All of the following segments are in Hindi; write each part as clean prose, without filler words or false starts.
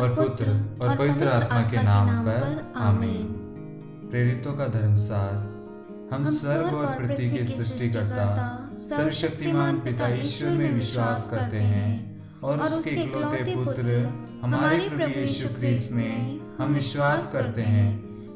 और पुत्र और पवित्र आत्मा के नाम पर आमीन। प्रेरितों का धर्मसार। हम स्वर्ग और पृथ्वी के सृष्टिकर्ता सर्वशक्तिमान पिता ईश्वर में विश्वास करते हैं और उसके इकलौते पुत्र हमारे प्रभु यीशु ख्रीस्त में हम विश्वास करते हैं,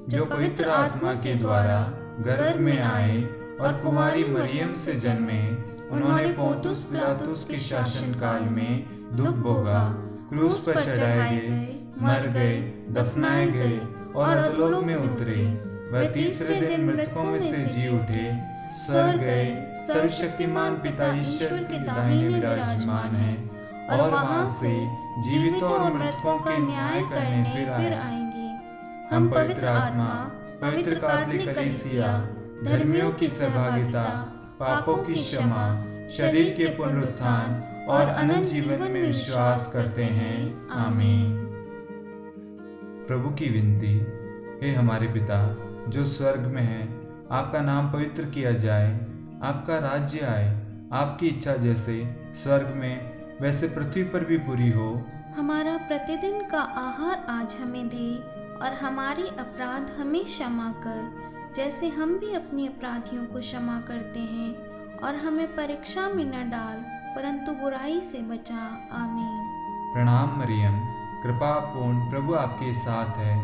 जो पवित्र आत्मा के द्वारा गर्भ में आए और कुमारी मरियम से जन्मे। उन्होंने पोंतुस पिलातुस के शासन काल में दुख भोगा, क्रूस पर चढ़ाए गए, मर गए, दफनाए गए और अधोलोक में उतरे। वह तीसरे दिन मृतकों में से जी उठे, स्वर्ग गए, सर्वशक्तिमान पिता ईश्वर के दाहिने विराजमान है और वहां से जीवितों और मृतकों के न्याय करने फिर आएंगे। हम पवित्र आत्मा, पवित्र कैथोलिक कलीसिया, धर्मियों की सहभागिता, पापों की क्षमा, शरीर के पुनरुत्थान और अनंत जीवन में विश्वास करते हैं। आमीन। प्रभु की विनती। हे हमारे पिता जो स्वर्ग में है, आपका नाम पवित्र किया जाए, आपका राज्य आए, आपकी इच्छा जैसे स्वर्ग में वैसे पृथ्वी पर भी पूरी हो। हमारा प्रतिदिन का आहार आज हमें दे और हमारे अपराध हमें क्षमा कर, जैसे हम भी अपने अपराधियों को क्षमा करते हैं, और हमें परीक्षा में न डाल परंतु बुराई से बचा। आमीन। प्रणाम मरियम, कृपा पूर्ण प्रभु आपके साथ है।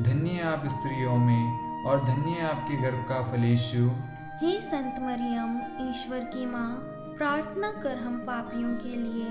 धन्य है आप स्त्रियों में और धन्य है आपके गर्भ का फल यीशु। हे संत मरियम, ईश्वर की माँ, प्रार्थना कर हम पापियों के लिए,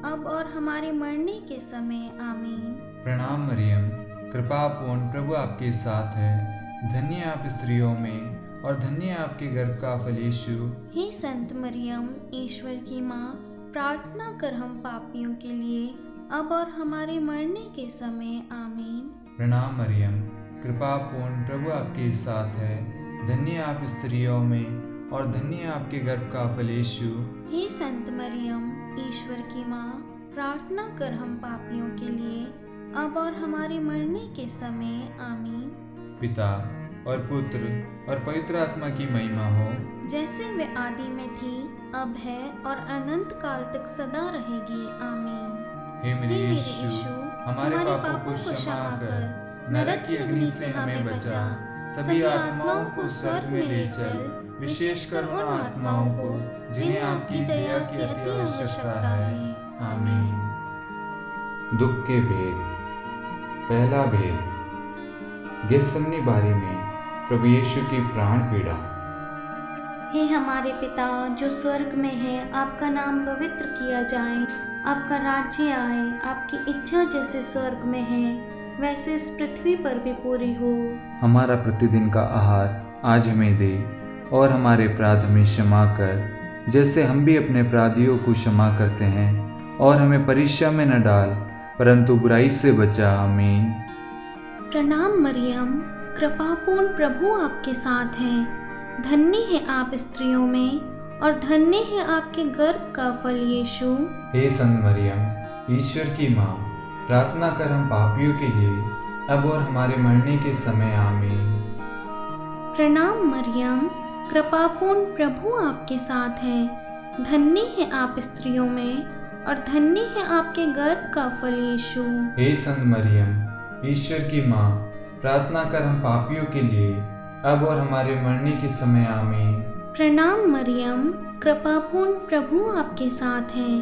अब और हमारे मरने के समय। आमीन। प्रणाम मरियम, कृपा पूर्ण प्रभु आपके साथ है। धन्य है आप स्त्रियों में और धन्य है आपके गर्भ का फल यीशु। हे संत मरियम, ईश्वर की माँ, प्रार्थना कर हम पापियों के लिए, अब और हमारे मरने के समय। आमीन। प्रणाम मरियम, कृपा पूर्ण प्रभु आपके साथ है। धन्य है आप स्त्रियों में और धन्य है आपके गर्भ का फल यीशु। हे संत मरियम, ईश्वर की माँ, प्रार्थना कर हम पापियों के लिए, अब और हमारे मरने के समय। आमीन। पिता और पुत्र और पवित्र आत्मा की महिमा हो, जैसे वे आदि में थी, अब है और अनंत काल तक सदा रहेगी। आमीन। हे मेरे यीशु, हमारे पापों को क्षमा कर, नरक की अग्नि से हमें बचा, सभी आत्माओं को स्वर्ग में ले चल, विशेषकर उन आत्माओं को जिन्हें आपकी दया की अति आवश्यकता है। आमीन। दुख के भेद। पहला भेद। गेत्सेमनी बारी में प्रभु यीशु की प्राण पीड़ा। हे हमारे पिता जो स्वर्ग में है, आपका नाम पवित्र किया जाए, आपका राज्य आए, आपकी इच्छा जैसे स्वर्ग में है वैसे इस पृथ्वी पर भी पूरी हो। हमारा प्रतिदिन का आहार आज हमें दे और हमारे अपराध हमें क्षमा कर, जैसे हम भी अपने अपराधियों को क्षमा करते हैं, और हमें परीक्षा में न डाल परंतु बुराई से बचा। आमीन। प्रणाम मरियम, कृपापूर्ण प्रभु आपके साथ है। धन्य है आप स्त्रियों में और धन्य है आपके गर्भ का फल यीशु। हे संत मरियम, ईश्वर की माँ, प्रार्थना कर हम पापियों के लिए, अब और हमारे मरने के समय। आमीन। प्रणाम मरियम, कृपापूर्ण प्रभु आपके साथ है। धन्य है आप स्त्रियों में और धन्य है आपके गर्भ का फल यीशु। हे संत मरियम, ईश्वर की माँ, प्रार्थना कर हम पापियों के लिए, अब और हमारे मरने के समय। आमीन। प्रणाम मरियम, कृपापूर्ण प्रभु आपके साथ है।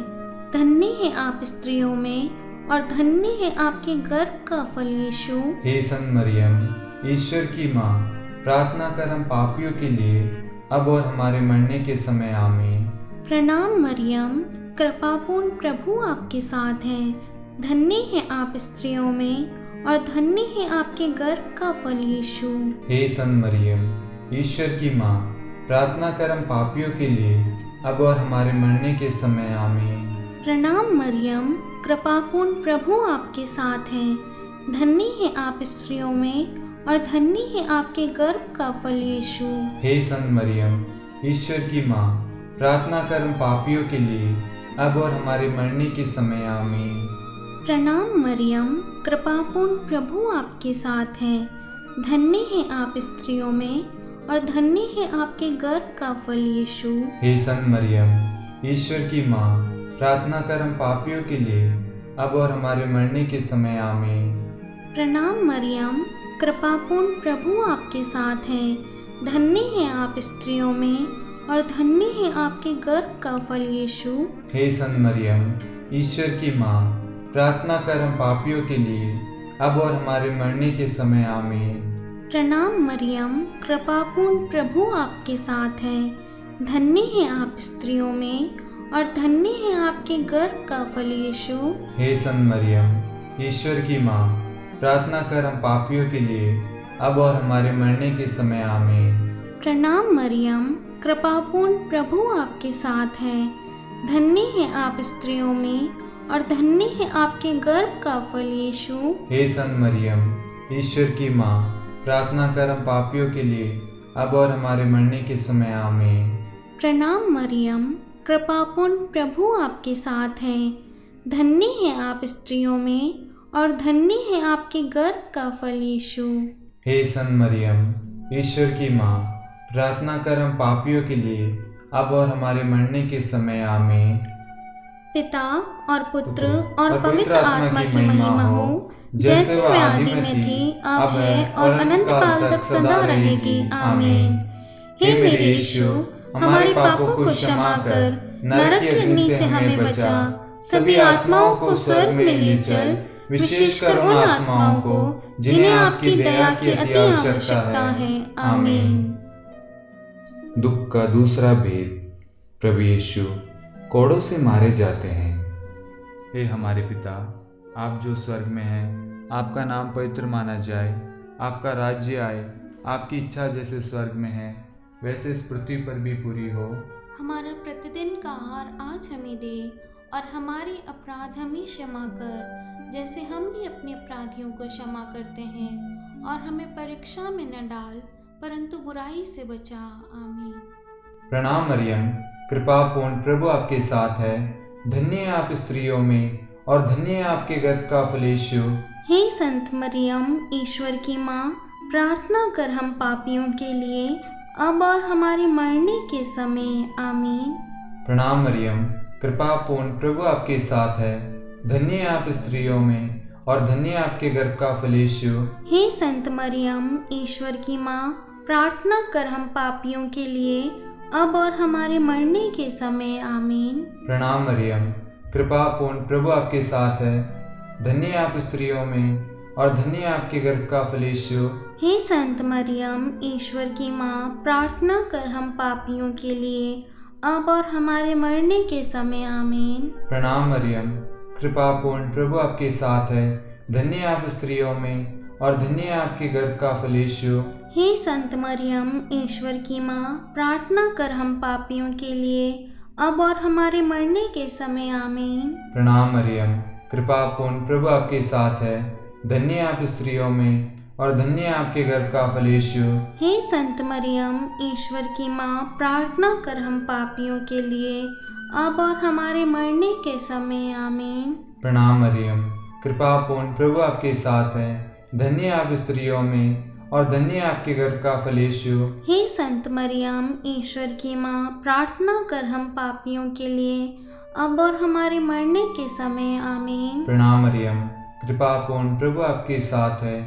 धन्य है आप स्त्रियों में और धन्य है आपके गर्भ का फल यीशु। हे संत मरियम, ईश्वर की माँ, प्रार्थना कर हम पापियों के लिए, अब और हमारे मरने के समय। आमीन। प्रणाम मरियम, कृपापूर्ण प्रभु आपके साथ है। धन्य है आप स्त्रियों में और धन्य है आपके गर्भ का फल यीशु। हे संत मरियम, ईश्वर की माँ, प्रार्थना कर हम पापियों के लिए, अब और हमारे मरने के समय। आमीन। प्रणाम मरियम, कृपापूर्ण प्रभु आपके साथ है। धन्य है आप स्त्रियों में और धन्य है आपके गर्भ का फल यीशु। हे संत मरियम, ईश्वर की माँ, प्रार्थना कर हम पापियों के लिए, अब और हमारे मरने के समय। आमीन। प्रणाम मरियम, कृपापूर्ण प्रभु आपके साथ है। धन्य है आप स्त्रियों में और धन्य है आपके गर्भ का फल यीशु। हे संत मरियम, ईश्वर की माँ, प्रार्थना कर हम पापियों के लिए, अब और हमारे मरने के समय आमीन। प्रणाम मरियम, कृपापूर्ण प्रभु आपके साथ है। धन्य है आप स्त्रियों में और धन्य है आपके गर्भ का फल यीशु। हे संत मरियम, ईश्वर की माँ, प्रार्थना कर हम पापियों के लिए अब और हमारे मरने के समय आमीन। प्रणाम मरियम, कृपापूर्ण प्रभु आपके साथ है। धन्य है आप स्त्रियों में और धन्य है आपके गर्भ का फल यीशु। हे संत मरियम, ईश्वर की माँ, प्रार्थना कर हम पापियों के लिए अब और हमारे मरने के समय आमीन। प्रणाम मरियम, कृपापूर्ण प्रभु आपके साथ है। धन्य है आप स्त्रियों में और धन्य है आपके गर्भ का फल यीशु। हे संत मरियम, ईश्वर की माँ, प्रार्थना कर हम पापियों के लिए अब और हमारे मरने के समय आमीन। प्रणाम मरियम, कृपापूर्ण प्रभु आपके साथ है। धन्य है आप स्त्रियों में और धन्य है आपके गर्भ का फल यीशु। हे संत मरियम, ईश्वर की माँ, प्रार्थना कर हम पापियों के लिए अब और हमारे मरने के समय आमीन। पिता और पुत्र और पवित्र आत्मा की महिमा हो, जैसे वह आदि में थी, अब है और अनंत काल तक सदा रहेगी। आमीन। हे मेरे यीशु, हमारे पापों को क्षमा कर नरक की अग्नि से हमें बचा, सभी आत्माओं को स्वर्ग में ले चल, विशेषकर उन आत्माओं को जिन्हें आपकी दया की अति आवश्यकता है। आमीन। दुख का दूसरा भेद, प्रभु यीशु कोड़ों से मारे जाते हैं। हे हमारे पिता, आप जो स्वर्ग में हैं, आपका नाम पवित्र माना जाए, आपका राज्य आए, आपकी इच्छा जैसे स्वर्ग में है वैसे इस पृथ्वी पर भी पूरी हो। हमारा प्रतिदिन का आहार आज हमें दे और हमारे अपराध हमें क्षमा कर, जैसे हम भी अपने अपराधियों को क्षमा करते हैं, और हमें परीक्षा में न डाल परंतु बुराई से बचा। आमीन। प्रणाम मरियम, कृपा पूर्ण प्रभु आपके साथ है। धन्य है आप स्त्रियों में और धन्य है आपके गर्भ का फल यीशु। हे संत मरियम, ईश्वर की माँ, प्रार्थना कर हम पापियों के लिए अब और हमारे मरने के समय। आमीन। प्रणाम मरियम, कृपा पूर्ण प्रभु आपके साथ है। धन्य है आप स्त्रियों में और धन्य है आपके गर्भ का फल यीशु। हे संत मरियम, ईश्वर की माँ, प्रार्थना कर हम पापियों के लिए अब और हमारे मरने के समय। आमीन। प्रणाम मरियम, कृपा पूर्ण प्रभु आपके साथ है। धन्य है आप स्त्रियों में और धन्य है आपके गर्भ का फल यीशु। हे संत मरियम, ईश्वर की माँ, प्रार्थना कर हम पापियों के लिए अब और हमारे मरने के समय। आमीन। प्रणाम मरियम, कृपा पूर्ण प्रभु आपके साथ है। धन्य है आप स्त्रियों में और धन्य है आपके गर्भ का फल यीशु। हे संत मरियम, ईश्वर की माँ, प्रार्थना कर हम पापियों के लिए अब और हमारे मरने के समय। आमीन। प्रणाम मरियम, कृपा पूर्ण प्रभु आपके साथ है। धन्य है आप स्त्रियों में और धन्य है आपके गर्भ का फल यीशु। हे संत मरियम, ईश्वर की माँ, प्रार्थना कर हम पापियों के लिए अब और हमारे मरने के समय। आमीन। प्रणाम मरियम, कृपा पूर्ण प्रभु आपके साथ है। धन्य है आप स्त्रियों में और धन्य है आपके गर्भ का फल यीशु। हे संत मरियम, ईश्वर की माँ, प्रार्थना कर हम पापियों के लिए अब और हमारे मरने के समय। आमीन। प्रणाम मरियम, कृपा पूर्ण प्रभु आपके साथ है।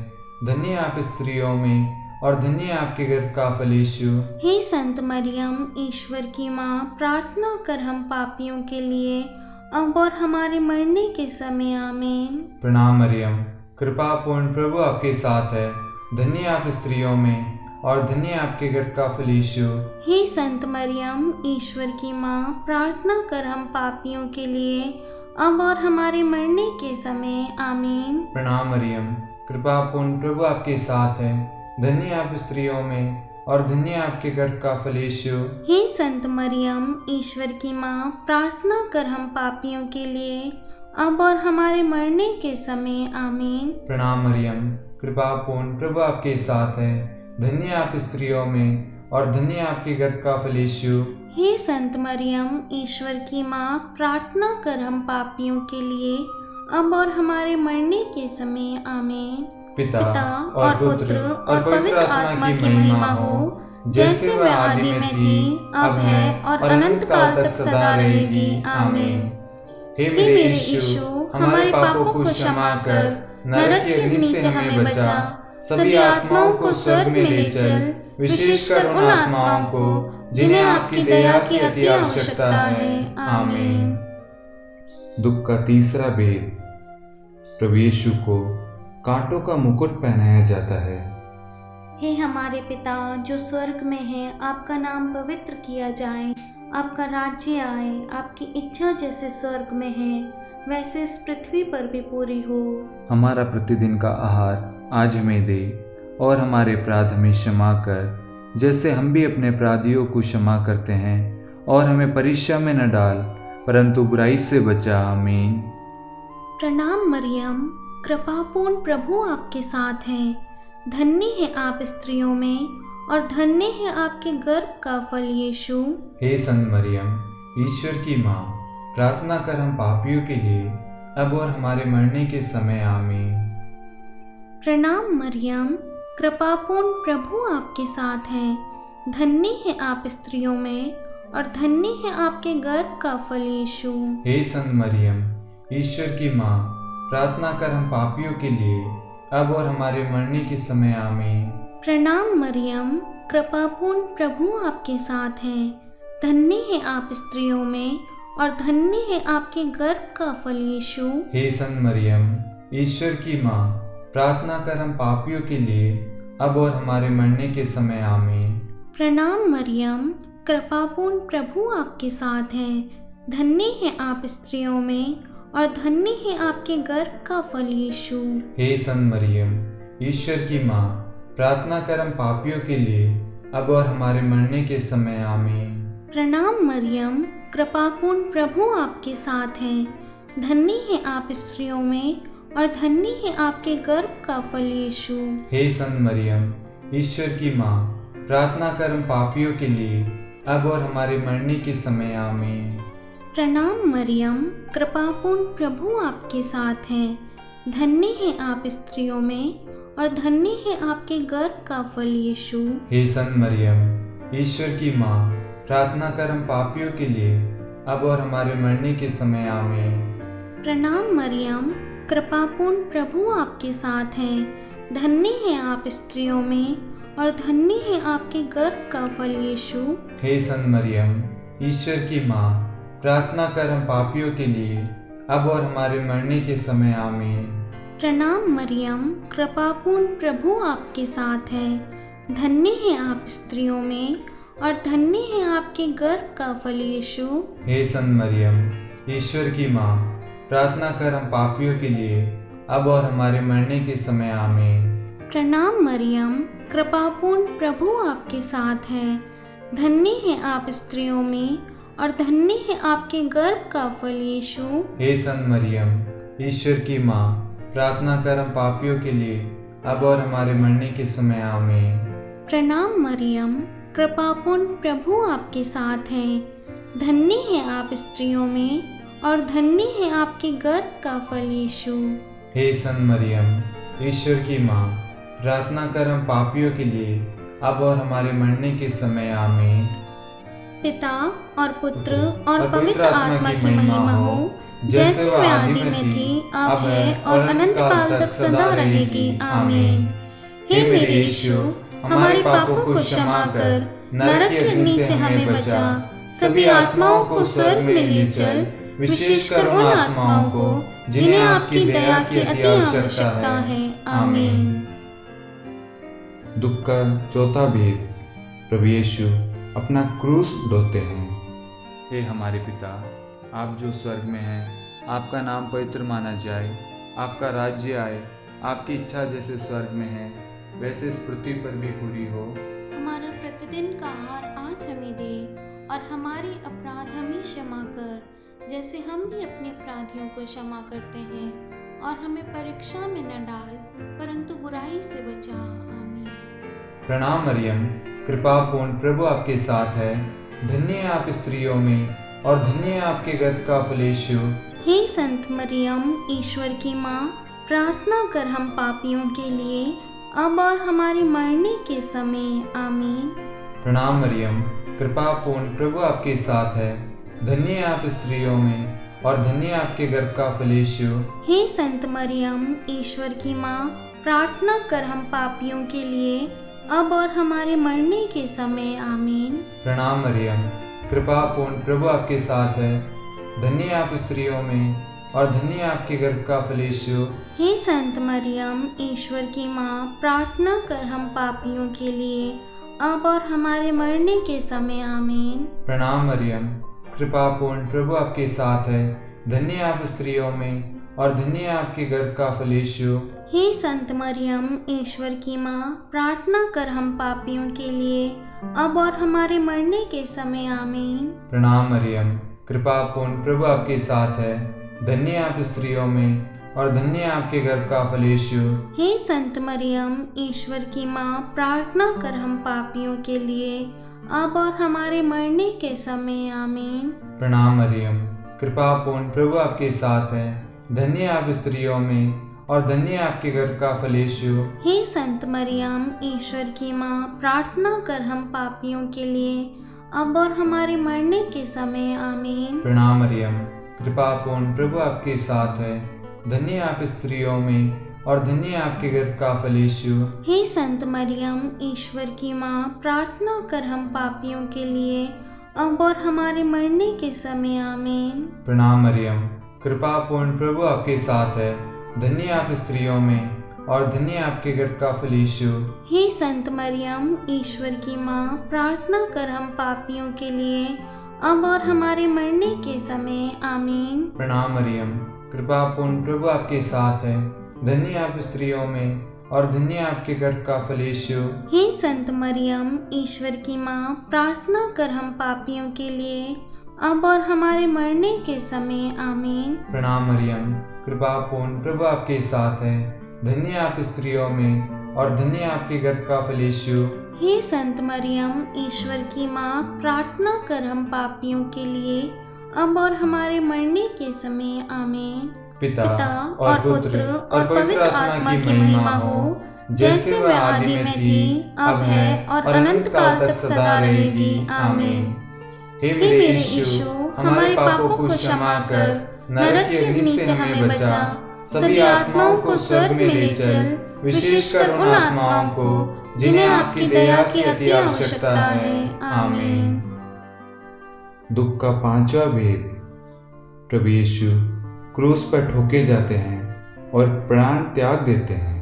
धन्य है आप स्त्रियों में और धन्य है आपके गर्भ का फल यीशु। हे संत मरियम, ईश्वर की माँ, प्रार्थना कर हम पापियों के लिए अब और हमारे मरने के समय। आमीन। प्रणाम मरियम, कृपा पूर्ण प्रभु आपके साथ है। धन्य है आप स्त्रियों में और धन्य है आपके गर्भ का फल यीशु। हे संत मरियम, ईश्वर की माँ, प्रार्थना कर हम पापियों के लिए अब और हमारे मरने के समय। आमीन। प्रणाम मरियम, कृपा पूर्ण प्रभु आपके साथ है। धन्य है आप स्त्रियों में और धन्य है आपके गर्भ का फल यीशु। हे संत मरियम, ईश्वर की माँ, प्रार्थना कर हम पापियों के लिए अब और हमारे मरने के समय। आमीन। प्रणाम मरियम, कृपा पूर्ण प्रभु आपके साथ है। धन्य है आप स्त्रियों में और धन्य है आपके गर्भ का फल यीशु। हे संत मरियम, ईश्वर की माँ, प्रार्थना कर हम पापियों के लिए अब और हमारे मरने के समय। आमीन। पिता और पुत्र और पवित्र आत्मा की महिमा हो, जैसे वह आदि में थी, अब है और अनंत काल तक सदा रहेगी। आमीन। हे मेरे यीशु, हमारे पापों को क्षमा कर नरक की अग्नि से हमें बचा, सभी आत्माओं को स्वर्ग में ले चल, विशेषकर उन आत्माओं को जिन्हें आपकी दया की अति आवश्यकता है। आमीन। दुख का तीसरा भेद, प्रभु यीशु को कांटों का मुकुट पहनाया जाता है। हे हमारे पिता जो स्वर्ग में है, आपका नाम पवित्र किया जाए, आपका राज्य आए, आपकी इच्छा जैसे स्वर्ग में है वैसे इस पृथ्वी पर भी पूरी हो। हमारा प्रतिदिन का आहार आज हमें दे, और हमारे अपराध हमें क्षमा कर जैसे हम भी अपने अपराधियों को क्षमा करते हैं, और हमें परीक्षा में न डाल परंतु बुराई से बचा। आमीन। प्रणाम मरियम, कृपापूर्ण प्रभु आपके साथ है, धन्य है आप स्त्रियों में और धन्य है आपके गर्भ का फल यीशु। हे संत मरियम, ईश्वर की माँ, प्रार्थना कर हम पापियों के लिए अब और हमारे मरने के समय। आमीन। प्रणाम मरियम, कृपापूर्ण प्रभु आपके साथ है, धन्य है आप स्त्रियों में और धन्य है आपके गर्भ का फल यीशु। हे संत मरियम, ईश्वर की माँ, प्रार्थना कर हम पापियों के लिए अब और हमारे मरने के समय। आमीन। प्रणाम मरियम, कृपापूर्ण प्रभु आपके साथ है, धन्य है आप स्त्रियों में और धन्य है आपके गर्भ का फल यीशु। हे संत मरियम, ईश्वर की माँ, प्रार्थना कर हम पापियों के लिए अब और हमारे मरने के समय। आमीन। प्रणाम मरियम, कृपापूर्ण प्रभु आपके साथ है, धन्य है आप स्त्रियों में और धन्य है आपके गर्भ का फल यीशु। हे संत मरियम, ईश्वर की माँ, प्रार्थना कर हम पापियों के लिए अब और हमारे मरने के समय। आमीन। प्रणाम मरियम, कृपापूर्ण प्रभु आपके साथ है, धन्य है आप स्त्रियों में और धन्य है आपके गर्भ का फल यीशु। हे संत मरियम, ईश्वर की माँ, प्रार्थना कर हम पापियों के लिए अब और हमारे मरने के समय। आमीन। प्रणाम मरियम, कृपापूर्ण प्रभु आपके साथ है, धन्य है आप स्त्रियों में और धन्य है आपके गर्भ का फल यीशु। हे संत मरियम, ईश्वर की माँ, प्रार्थना कर हम पापियों के लिए अब और हमारे मरने के समय। आमीन। प्रणाम मरियम, कृपापूर्ण प्रभु आपके साथ है, धन्य है आप स्त्रियों में और धन्य है आपके गर्भ का फल यीशु। हे संत मरियम, ईश्वर की माँ, प्रार्थना कर हम पापियों के लिए अब और हमारे मरने के समय। आमीन। प्रणाम मरियम, कृपापूर्ण प्रभु आपके साथ है, धन्य है आप स्त्रियों में और धन्य है आपके गर्भ का फल यीशु। हे संत मरियम, ईश्वर की माँ, प्रार्थना कर हम पापियों के लिए अब और हमारे मरने के समय। आमीन। प्रणाम मरियम, कृपापूर्ण प्रभु आपके साथ है, धन्य है आप स्त्रियों में और धन्य है आपके गर्भ का फल यीशु। हे संत मरियम, ईश्वर की माँ, प्रार्थना कर हम पापियों के लिए अब और हमारे मरने के समय। आमीन। प्रणाम मरियम, कृपापूर्ण प्रभु आपके साथ है, धन्य है आप स्त्रियों में और धन्य है आपके गर्भ का फल यीशु। हे संत मरियम, ईश्वर की माँ, प्रार्थना कर हम पापियों के लिए अब और हमारे मरने के समय। आमीन। पिता और पुत्र और पवित्र आत्मा की महिमा हो, जैसे वह आदि में थी, अब है और अनंत काल तक सदा रहेगी। आमीन। हे मेरे यीशु, हमारे पापों को क्षमा कर नरक की अग्नि से हमें बचा, सभी आत्माओं को स्वर्ग में ले चल, विशेषकर उन आत्माओं को जिन्हें आपकी दया की अति आवश्यकता है। आमीन। दुख का चौथा भेद, प्रभु यीशु अपना क्रूस ढोते हैं। हे हमारे पिता, आप जो स्वर्ग में हैं, आपका नाम पवित्र माना जाए, आपका राज्य आए, आपकी इच्छा जैसे स्वर्ग में है वैसे इस पृथ्वी पर भी पूरी हो। हमारा प्रतिदिन का आहार आज हमें दे और हमारे अपराध हमें क्षमा कर जैसे हम भी अपने अपराधियों को क्षमा करते हैं, और हमें परीक्षा में न डाल परंतु बुराई से बचा। आमीन। प्रणाम मरियम, कृपा पूर्ण प्रभु आपके साथ है, धन्य है आप स्त्रियों में और धन्य है आपके गर्भ का फल यीशु। हे संत मरियम, ईश्वर की माँ, प्रार्थना कर हम पापियों के लिए अब और हमारे मरने के समय। आमीन। प्रणाम मरियम, कृपा पूर्ण प्रभु आपके साथ है, धन्य है आप स्त्रियों में और धन्य आपके गर्भ का फल यीशु। हे संत मरियम, ईश्वर की माँ, प्रार्थना कर हम पापियों के लिए, अब और हमारे मरने के समय। आमीन। प्रणाम मरियम, कृपा पूर्ण प्रभु आपके साथ है, धन्य आप स्त्रियों में और धन्य आपके गर्भ का फल यीशु। हे संत मरियम, ईश्वर की माँ, प्रार्थना कर हम पापियों के लिए, अब और हमारे मरने के समय। आमीन। प्रणाम मरियम, कृपा पूर्ण प्रभु आपके साथ है, धन्य आप स्त्रियों में और धन्य आपके गर्भ का फल यीशु। हे संत मरियम, ईश्वर की माँ, प्रार्थना कर हम पापियों के लिए, अब और हमारे मरने के समय। आमीन। प्रणाम मरियम, कृपा पूर्ण प्रभु आपके साथ है, धन्य आप स्त्रियों में और धन्य आपके गर्भ का फल यीशु। हे संत मरियम, ईश्वर की माँ, प्रार्थना कर हम पापियों के लिए, अब और हमारे मरने के समय। आमीन। प्रणाम मरियम, कृपा पूर्ण प्रभु आपके साथ है, धन्य आप स्त्रियों में और धन्य आपके गर्भ का फल यीशु। हे संत मरियम, ईश्वर की माँ, प्रार्थना कर हम पापियों के लिए, अब और हमारे मरने के समय। आमीन। प्रणाम मरियम, कृपा पूर्ण प्रभु आपके साथ है, धन्य आप स्त्रियों में और धन्य आपके गर्भ का फल यीशु। हे संत मरियम, ईश्वर की माँ, प्रार्थना कर हम पापियों के लिए, अब और हमारे मरने के समय। आमीन। प्रणाम मरियम, कृपा पूर्ण प्रभु आपके साथ है, धन्य आप स्त्रियों में और धन्य आपके गर्भ का फल यीशु। हे संत मरियम, ईश्वर की माँ, प्रार्थना कर हम पापियों के लिए, अब और हमारे मरने के समय। आमीन। प्रणाम मरियम, कृपा पूर्ण प्रभु आपके साथ है, धन्य आप स्त्रियों में और धन्य आपके गर्भ का फल यीशु। हे संत मरियम, ईश्वर की माँ, प्रार्थना कर हम पापियों के लिए, अब और हमारे मरने के समय। आमीन। प्रणाम मरियम, कृपा पूर्ण प्रभु आपके साथ है, धन्य आप स्त्रियों में और धन्य आपके गर्भ का फल यीशु। हे संत मरियम, ईश्वर की माँ, प्रार्थना कर हम पापियों के लिए, अब और हमारे मरने के समय। आमीन। पिता और पुत्र और पवित्र आत्मा की महिमा हो, जैसे वह आदि में थी, अब है और अनंत काल तक सदा रहेगी। आमीन। हे मेरे यीशु, हमारे पापों को क्षमा कर, नरक की अग्नि से हमें बचा, सभी आत्माओं को स्वर्ग में ले चल, विशेषकर उन आत्माओं को जिन्हें आपकी दया की अति आवश्यकता है। आमीन। दुख का पांचवा भेद। प्रभु यीशु क्रूस पर ठोके जाते हैं और प्राण त्याग देते हैं।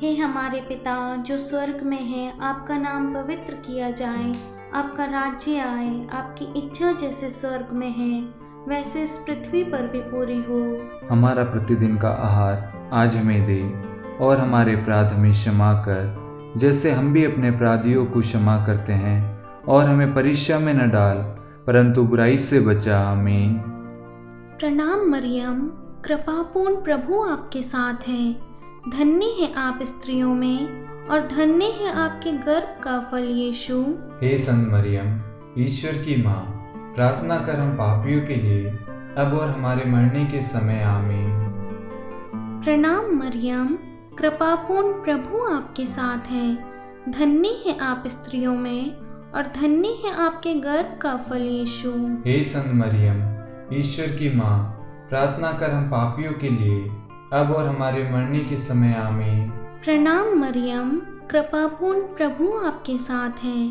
हे हमारे पिता जो स्वर्ग में है, आपका नाम पवित्र किया जाए, आपका राज्य आए, आपकी इच्छा जैसे स्वर्ग में है वैसे इस पृथ्वी पर भी पूरी हो। हमारा प्रतिदिन का आहार आज हमें दे और हमारे अपराध हमें क्षमा कर, जैसे हम भी अपने अपराधियों को क्षमा करते हैं, और हमें परीक्षा में न डाल परंतु बुराई से बचा। आमीन। प्रणाम मरियम, कृपापूर्ण प्रभु आपके साथ है, धन्य है आप स्त्रियों में और धन्य है आपके गर्भ का फल यीशु। हे संत मरियम, ईश्वर की माँ, प्रार्थना कर हम पापियों के लिए, अब और हमारे मरने के समय। आमीन। प्रणाम मरियम, कृपापूर्ण प्रभु आपके साथ है, धन्य है आप स्त्रियों में और धन्य है आपके गर्भ का फल यीशु। हे संत मरियम, ईश्वर की माँ, प्रार्थना कर हम पापियों के लिए, अब और हमारे मरने के समय। आमीन। प्रणाम मरियम, कृपापूर्ण प्रभु आपके साथ है,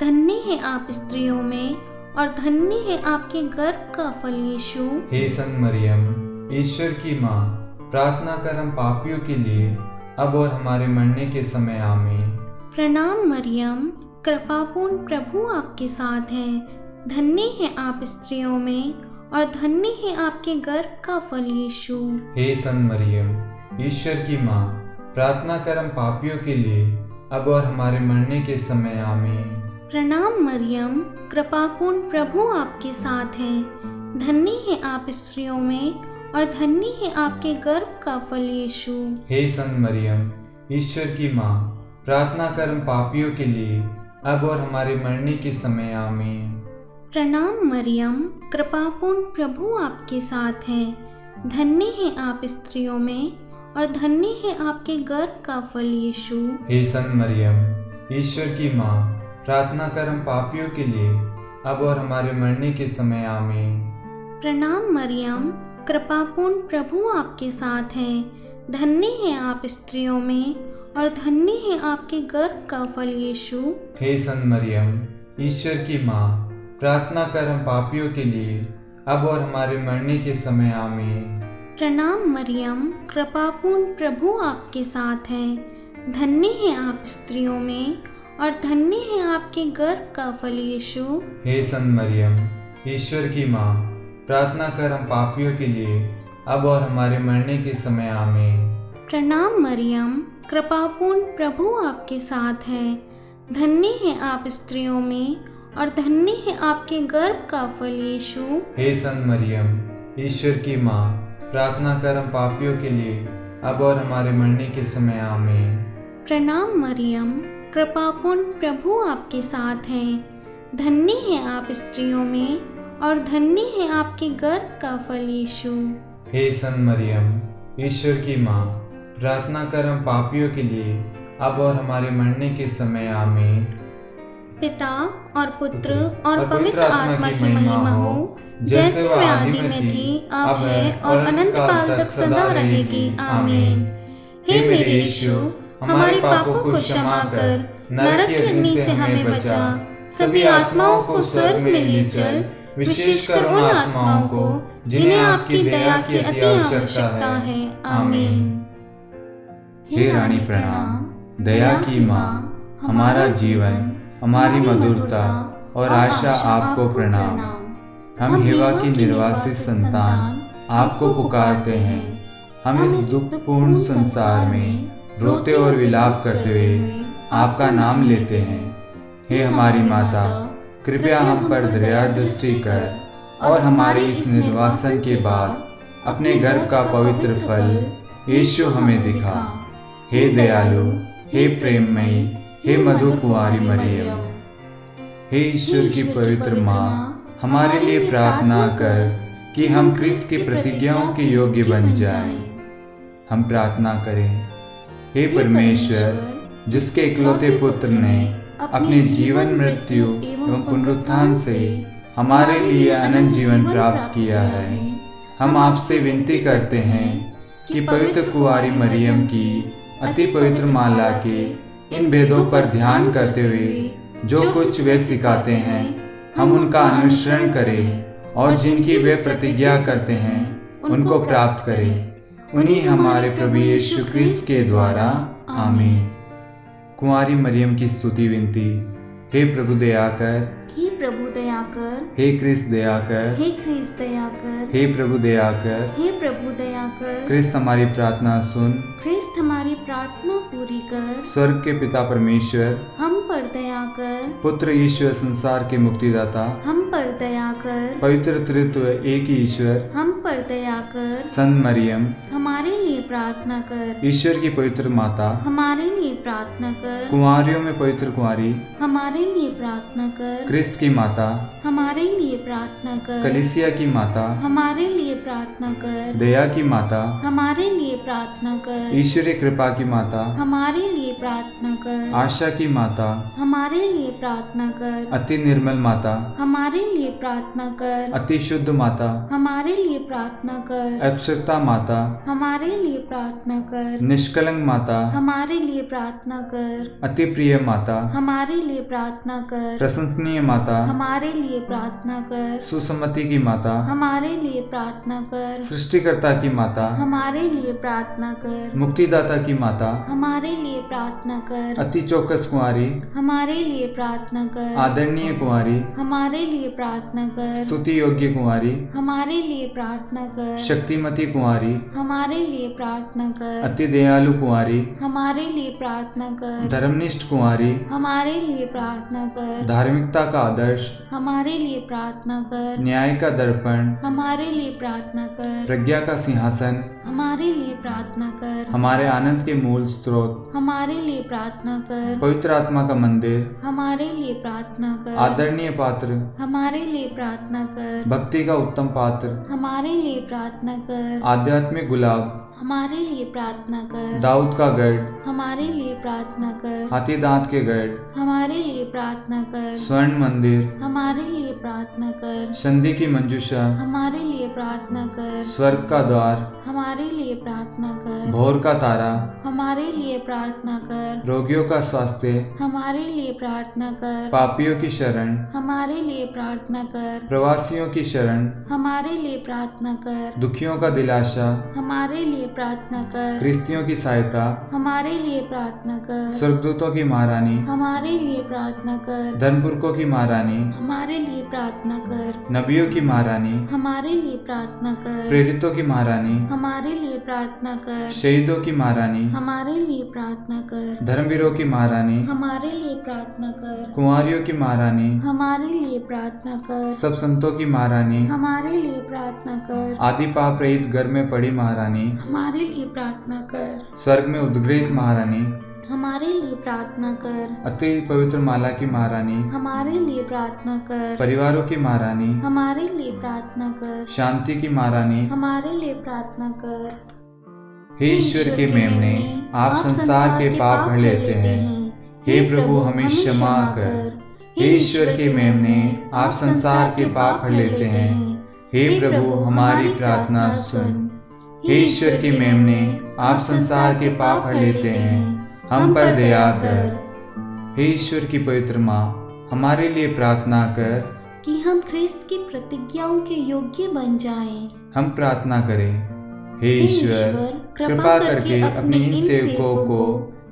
धन्य है आप स्त्रियों में और धन्य है आपके गर्भ का फल यीशु। हे संत मरियम, ईश्वर की माँ, प्रार्थना कर हम पापियों के लिए, अब और हमारे मरने के समय। आमीन। प्रणाम मरियम, कृपापूर्ण प्रभु आपके साथ है, धन्य है आप स्त्रियों में और धन्य है आपके गर्भ का फल यीशु। हे संत मरियम, ईश्वर की माँ, प्रार्थना कर हम पापियों के लिए, अब और हमारे मरने के समय। आमीन। प्रणाम मरियम, कृपापूर्ण प्रभु आपके साथ है, धन्य है आप स्त्रियों में और धन्य है आपके गर्भ का फल यीशु। हे संत मरियम, ईश्वर की माँ, प्रार्थना कर हम पापियों के लिए, अब और हमारे मरने के समय। आमीन। प्रणाम मरियम, कृपापूर्ण प्रभु आपके साथ है, धन्य है आप स्त्रियों में और धन्य है आपके गर्भ का फल यीशु। हे संत मरियम, ईश्वर की माँ, प्रार्थना कर हम पापियों के लिए, अब और हमारे मरने के समय। आमीन। प्रणाम मरियम, कृपापूर्ण प्रभु आपके साथ है। धन्य है आप स्त्रियों में और धन्य है आपके गर्भ का फल यीशु। हे संत मरियम, ईश्वर की माँ, प्रार्थना कर हम पापियों के लिए अब और हमारे मरने के समय आमीन। प्रणाम मरियम, कृपापूर्ण प्रभु आपके साथ है। धन्य है आप स्त्रियों में और धन्य है आपके गर्भ का फल यीशु। हे संत मरियम, ईश्वर की माँ, प्रार्थना कर हम पापियों के लिए अब और हमारे मरने के समय आमीन। प्रणाम मरियम, कृपापूर्ण प्रभु आपके साथ है। धन्य है आप स्त्रियों में और धन्य है आपके गर्भ का फल यीशु। हे संत मरियम, ईश्वर की माँ, प्रार्थना कर हम पापियों के लिए अब और हमारे मरने के समय आमीन। प्रणाम मरियम, कृपापूर्ण प्रभु आपके साथ है। धन्य है आप स्त्रियों में और धन्य है आपके गर्भ का फल यीशु। हे संत मरियम, ईश्वर की माँ, प्रार्थना कर हम पापियों के लिए अब और हमारे मरने के समय आमीन। पिता और पुत्र और पवित्र आत्मा की महिमा हो, जैसे वह आदि में थी, अब है और अनंत काल तक सदा रहेगी। आमीन। हे मेरे यीशु, हमारे पापों को क्षमा कर नरक की अग्नि से हमें बचा, सभी आत्माओं को स्वर्ग में ले चल, विशेषकर उन आत्माओं को जिन्हें आपकी दया की अति आवश्यकता है। आमीन। हे रानी प्रणाम, दया की माँ, हमारा जीवन, हमारी मधुरता और आशा आपको प्रणाम। हम हेवा की निर्वासित संतान आपको पुकारते हैं। हम इस दुखपूर्ण संसार में रोते और विलाप करते हुए आपका नाम लेते हैं। हे हमारी माता, कृपया हम पर दया दृष्टि कर और हमारे इस निर्वासन के बाद अपने गर्भ का पवित्र फल यीशु हमें दिखा। हे दयालु, हे प्रेममयी, हे मधुर कुंवारी मरियम, हे ईश्वर की पवित्र माँ, हमारे लिए प्रार्थना कर कि हम क्रिस्त की प्रतिज्ञाओं के योग्य बन जाएं। हम प्रार्थना करें। हे परमेश्वर, जिसके इकलौते पुत्र ने अपने जीवन, मृत्यु एवं पुनरुत्थान से हमारे लिए अनंत जीवन प्राप्त किया है, हम आपसे विनती करते हैं कि पवित्र कुंवारी मरियम की अति पवित्र माला के इन भेदों पर ध्यान करते हुए जो कुछ वे सिखाते हैं, हम उनका अनुसरण करें और जिनकी वे प्रतिज्ञा करते हैं उनको प्राप्त करें। उन्हीं हमारे प्रभु यीशु क्रिस्त के द्वारा। आमीन। कुंवारी मरियम की स्तुति विनती। हे प्रभु दया कर, हे प्रभु दया कर, हे क्रिस्त दया कर, हे क्रिस्त दया कर, हे प्रभु दया कर, हे प्रभु दया कर। क्रिस्त हमारी प्रार्थना सुन, क्रिस्त हमारी प्रार्थना पूरी कर। स्वर्ग के पिता परमेश्वर, हम पर दया कर। पुत्र ईश्वर संसार के मुक्तिदाता, हम पर दया कर। पवित्र त्रित्व एक ही ईश्वर, हम पर दया कर। संत मरियम, हमारे लिए प्रार्थना कर। ईश्वर की पवित्र माता, हमारे लिए प्रार्थना कर। कुंवारियों में पवित्र कुंवारी, हमारे लिए प्रार्थना कर। क्रिस्त की माता, हमारे लिए प्रार्थना कर। कलीसिया की माता, हमारे लिए प्रार्थना कर। दया की माता, हमारे लिए प्रार्थना कर। ईश्वरीय कृपा की माता, हमारे लिए प्रार्थना कर। आशा की माता, हमारे लिए प्रार्थना कर। अति निर्मल माता, हमारे लिए प्रार्थना कर। अति शुद्ध माता, हमारे लिए प्रार्थना कर। अक्षरता माता, हमारे लिए प्रार्थना कर। निष्कलंक माता, हमारे लिए प्रार्थना कर। अति प्रिय माता, हमारे लिए प्रार्थना कर। प्रशंसनीय माता, हमारे लिए प्रार्थना कर। सुसम्मति की माता, हमारे लिए प्रार्थना कर। सृष्टिकर्ता की माता, हमारे लिए प्रार्थना कर। मुक्तिदाता की माता, हमारे लिए प्रार्थना कर। अति चौकस कुंवारी, हमारे लिए प्रार्थना कर। आदरणीय कुंवारी, हमारे लिए प्रार्थना कर। स्तुति योग्य कुंवारी, हमारे लिए प्रार्थना कर। शक्तिमती कुंवारी, हमारे लिए प्रार्थना कर। अति दयालु कुंवारी, हमारे लिए प्रार्थना कर। धर्मनिष्ठ कुंवारी, हमारे लिए प्रार्थना कर। धार्मिकता का आदर्श, हमारे लिए प्रार्थना कर। न्याय का दर्पण, हमारे लिए प्रार्थना कर। प्रज्ञा का सिंहासन, हमारे लिए प्रार्थना कर। हमारे आनंद के मूल स्रोत, हमारे लिए प्रार्थना कर। पवित्र आत्मा का मंदिर, हमारे लिए प्रार्थना कर। आदरणीय पात्र, हमारे लिए प्रार्थना कर। भक्ति का उत्तम पात्र, हमारे लिए प्रार्थना कर। आध्यात्मिक गुलाब, हमारे लिए प्रार्थना कर। दाऊद का गढ़, हमारे लिए प्रार्थना कर। हाथी दांत के गढ़, हमारे हमारे लिए प्रार्थना कर। स्वर्ण मंदिर, हमारे लिए प्रार्थना कर। संधि की मंजूषा, हमारे लिए प्रार्थना कर। स्वर्ग का द्वार, हमारे लिए प्रार्थना कर। भोर का तारा, हमारे लिए प्रार्थना कर। रोगियों का स्वास्थ्य, हमारे लिए प्रार्थना कर। पापियों की शरण, हमारे लिए प्रार्थना कर। प्रवासियों की शरण, हमारे लिए प्रार्थना कर। दुखियों का दिलासा, हमारे लिए प्रार्थना कर। ख्रिस्तियों की सहायता, हमारे लिए प्रार्थना कर। स्वर्गदूतों की महारानी, हमारे लिए प्रार्थना कर। धर्मपुरखों की महारानी, हमारे लिए प्रार्थना कर। नबियों की महारानी, हमारे लिए प्रार्थना कर। प्रेरितों की महारानी, हमारे लिए प्रार्थना कर। शहीदों की महारानी, हमारे लिए प्रार्थना कर। धर्मवीरों की महारानी, हमारे लिए प्रार्थना कर। कुंवारियों की महारानी, हमारे लिए प्रार्थना कर। सब संतों की महारानी, हमारे लिए प्रार्थना कर। आदि पाप रहित घर में पड़ी महारानी, हमारे लिए प्रार्थना कर। स्वर्ग में उद्गृहित महारानी, हमारे लिए प्रार्थना कर। अति पवित्र माला की महारानी, हमारे लिए प्रार्थना कर। परिवारों की महारानी, हमारे लिए प्रार्थना कर। शांति की महारानी, हमारे लिए प्रार्थना कर। हे ईश्वर के मेमने, आप संसार के पाप भर लेते हैं, हे प्रभु हमें क्षमा कर। हे ईश्वर के मेमने, आप संसार के पाप भर लेते हैं, हे प्रभु हमारी प्रार्थना सुन। हे ईश्वर के मेमने, आप संसार के पाप भर लेते हैं, हम पर दया कर। हे ईश्वर की पवित्र माँ, हमारे लिए प्रार्थना कर कि हम ख्रिस्त की प्रतिज्ञाओं के योग्य बन जाएं। हम प्रार्थना करें। हे ईश्वर, कृपा करके अपने इन सेवकों को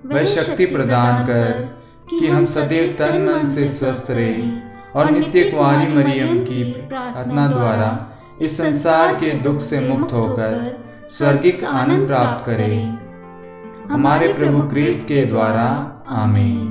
वह शक्ति प्रदान कर कि हम सदैव तन मन से स्वस्थ रहें और नित्य कुंवारी मरियम की प्रार्थना द्वारा इस संसार के दुख से मुक्त होकर स्वर्गिक आनंद प्राप्त करें। हमारे प्रभु क्रिस्त के द्वारा, आमीन।